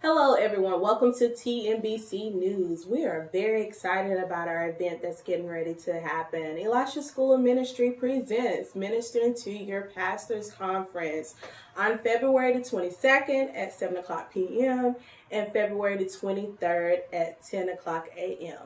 Hello, everyone. Welcome to TNBC News. We are very excited about our event that's getting ready to happen. Elisha School of Ministry presents Ministering to Your Pastors Conference on February the 22nd at 7 o'clock p.m. and February the 23rd at 10 o'clock a.m.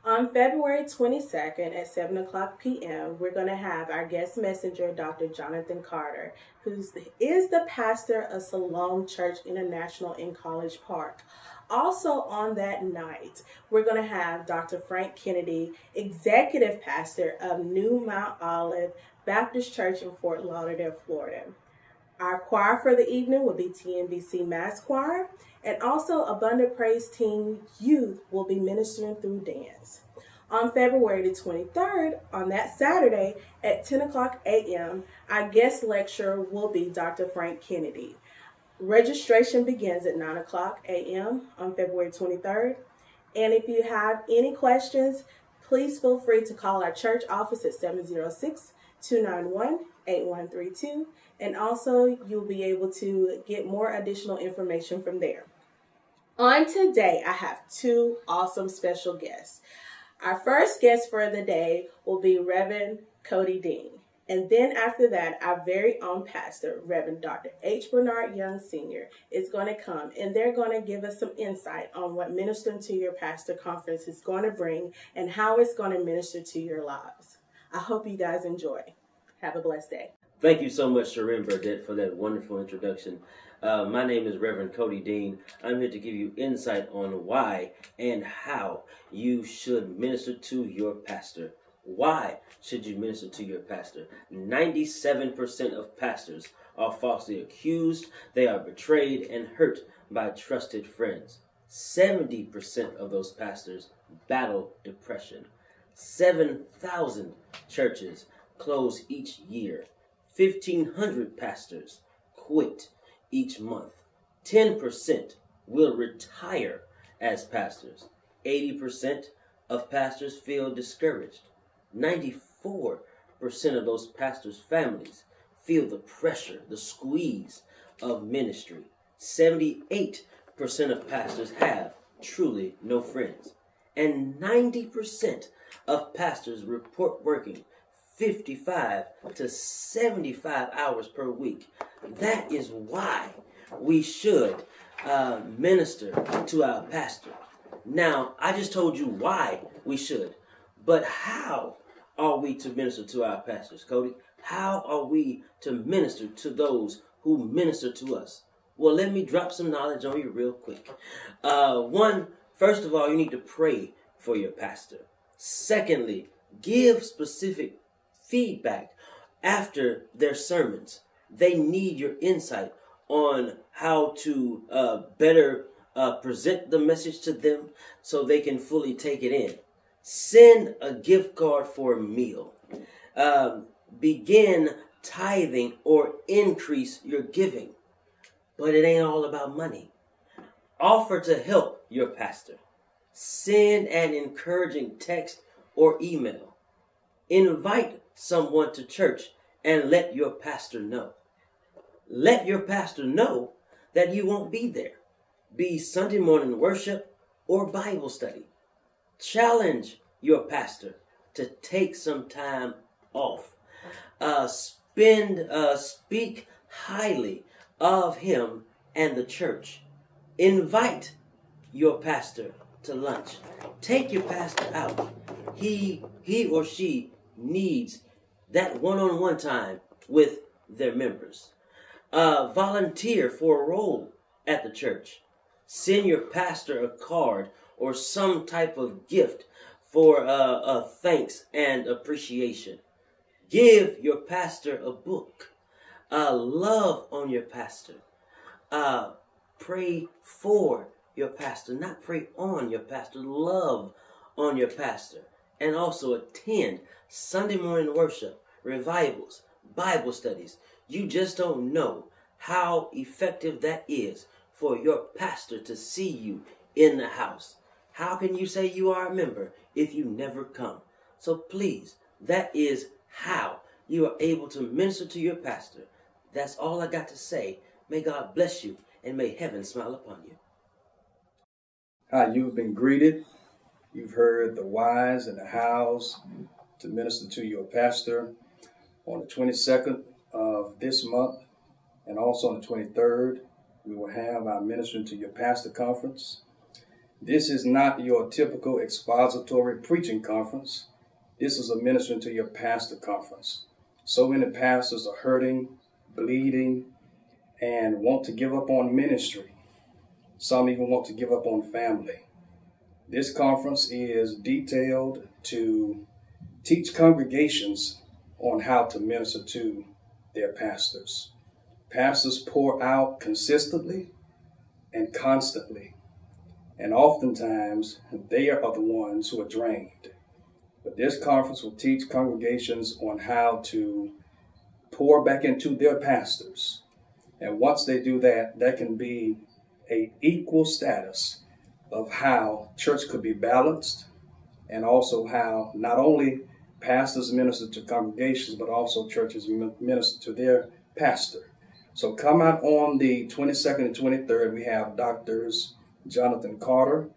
On February 22nd at 7 o'clock p.m., we're going to have our guest messenger, Dr. Jonathan Carter, who is the pastor of Salome Church International in College Park. Also on that night, we're going to have Dr. Frank Kennedy, executive pastor of New Mount Olive Baptist Church in Fort Lauderdale, Florida. Our choir for the evening will be TNBC Mass Choir, and also Abundant Praise Team Youth will be ministering through dance. On February the 23rd, on that Saturday at 10 o'clock a.m., our guest lecturer will be Dr. Frank Kennedy. Registration begins at 9 o'clock a.m. on February 23rd. And if you have any questions, please feel free to call our church office at 706-291-8132. And also, you'll be able to get more additional information from there. On today, I have two awesome special guests. Our first guest for the day will be Reverend Cody Dean. And then after that, our very own pastor, Reverend Dr. H. Bernard Young Sr., is going to come, and they're going to give us some insight on what Ministering to Your Pastor Conference is going to bring and how it's going to minister to your lives. I hope you guys enjoy. Have a blessed day. Thank you so much, Sharon Burdett, for that wonderful introduction. My name is Reverend Cody Dean. I'm here to give you insight on why and how you should minister to your pastor. Why should you minister to your pastor? 97% of pastors are falsely accused. They are betrayed and hurt by trusted friends. 70% of those pastors battle depression. 7,000 churches close each year. 1,500 pastors quit each month. 10% will retire as pastors. 80% of pastors feel discouraged. 94% of those pastors' families feel the pressure, the squeeze of ministry. 78% of pastors have truly no friends. And 90% of pastors report working 55 to 75 hours per week. That is why we should minister to our pastor. Now, I just told you why we should, but how are we to minister to our pastors, Cody? How are we to minister to those who minister to us? Well, let me drop some knowledge on you real quick. First of all, you need to pray for your pastor. Secondly, give specific feedback after their sermons. They need your insight on how to better present the message to them so they can fully take it in. Send a gift card for a meal. Begin tithing or increase your giving. But it ain't all about money. Offer to help your pastor. Send an encouraging text or email. Invite someone to church and let your pastor know. Let your pastor know that you won't be there. Be Sunday morning worship or Bible study. Challenge your pastor to take some time off. Speak highly of him and the church. Invite your pastor to lunch. Take your pastor out. He or she needs that one-on-one time with their members. Volunteer for a role at the church. Send your pastor a card or some type of gift for thanks and appreciation. Give your pastor a book. Love on your pastor. Pray for your pastor, not pray on your pastor. Love on your pastor. And also attend Sunday morning worship, revivals, Bible studies. You just don't know how effective that is for your pastor to see you in the house. How can you say you are a member if you never come? So please, that is how you are able to minister to your pastor. That's all I got to say. May God bless you and may heaven smile upon you. how you've been greeted. You've heard the whys and the hows to minister to your pastor on the 22nd of this month, and also on the 23rd. We will have our Ministering to Your Pastor conference. This is not your typical expository preaching conference. This is a Ministering to Your Pastor conference. So many pastors are hurting, bleeding, and want to give up on ministry. Some even want to give up on family. This conference is detailed to teach congregations on how to minister to their pastors. Pastors pour out consistently and constantly, and oftentimes they are the ones who are drained. But this conference will teach congregations on how to pour back into their pastors. And once they do that, that can be an equal status of how church could be balanced, and also how not only pastors minister to congregations, but also churches minister to their pastor. So come out on the 22nd and 23rd. We have Doctors Jonathan Carter,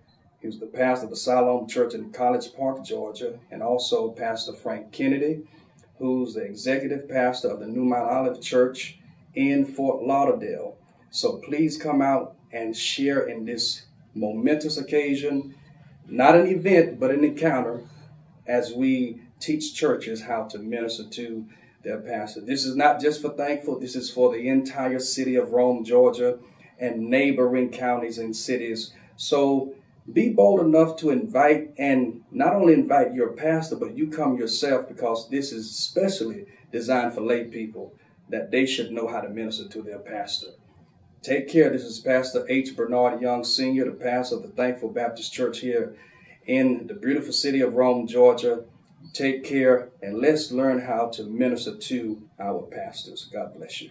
who's the pastor of the Siloam Church in College Park, Georgia, and also Pastor Frank Kennedy, who's the executive pastor of the New Mount Olive Church in Fort Lauderdale. So please come out and share in this momentous occasion, not an event, but an encounter, as we teach churches how to minister to their pastor. This is not just for Thankful, this is for the entire city of Rome, Georgia, and neighboring counties and cities. So be bold enough to invite, and not only invite your pastor, but you come yourself, because this is especially designed for lay people, that they should know how to minister to their pastor. Take care. This is Pastor H. Bernard Young, Sr., the pastor of the Thankful Baptist Church here in the beautiful city of Rome, Georgia. Take care, and let's learn how to minister to our pastors. God bless you.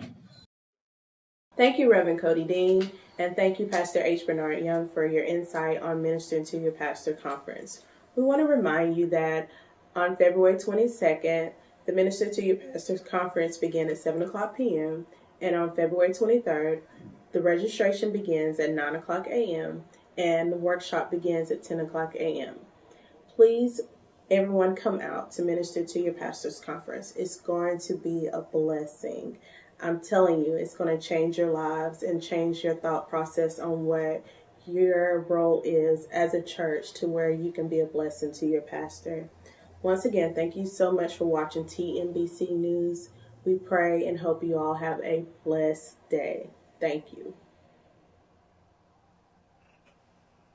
Thank you, Reverend Cody Dean, and thank you, Pastor H. Bernard Young, for your insight on Ministering to Your Pastor conference. We want to remind you that on February 22nd, the Minister to Your Pastor conference began at 7 o'clock p.m., and on February 23rd, the registration begins at 9 o'clock a.m., and the workshop begins at 10 o'clock a.m. Please, everyone, come out to Minister to Your Pastor's conference. It's going to be a blessing. I'm telling you, it's going to change your lives and change your thought process on what your role is as a church, to where you can be a blessing to your pastor. Once again, thank you so much for watching TNBC News. We pray and hope you all have a blessed day. Thank you.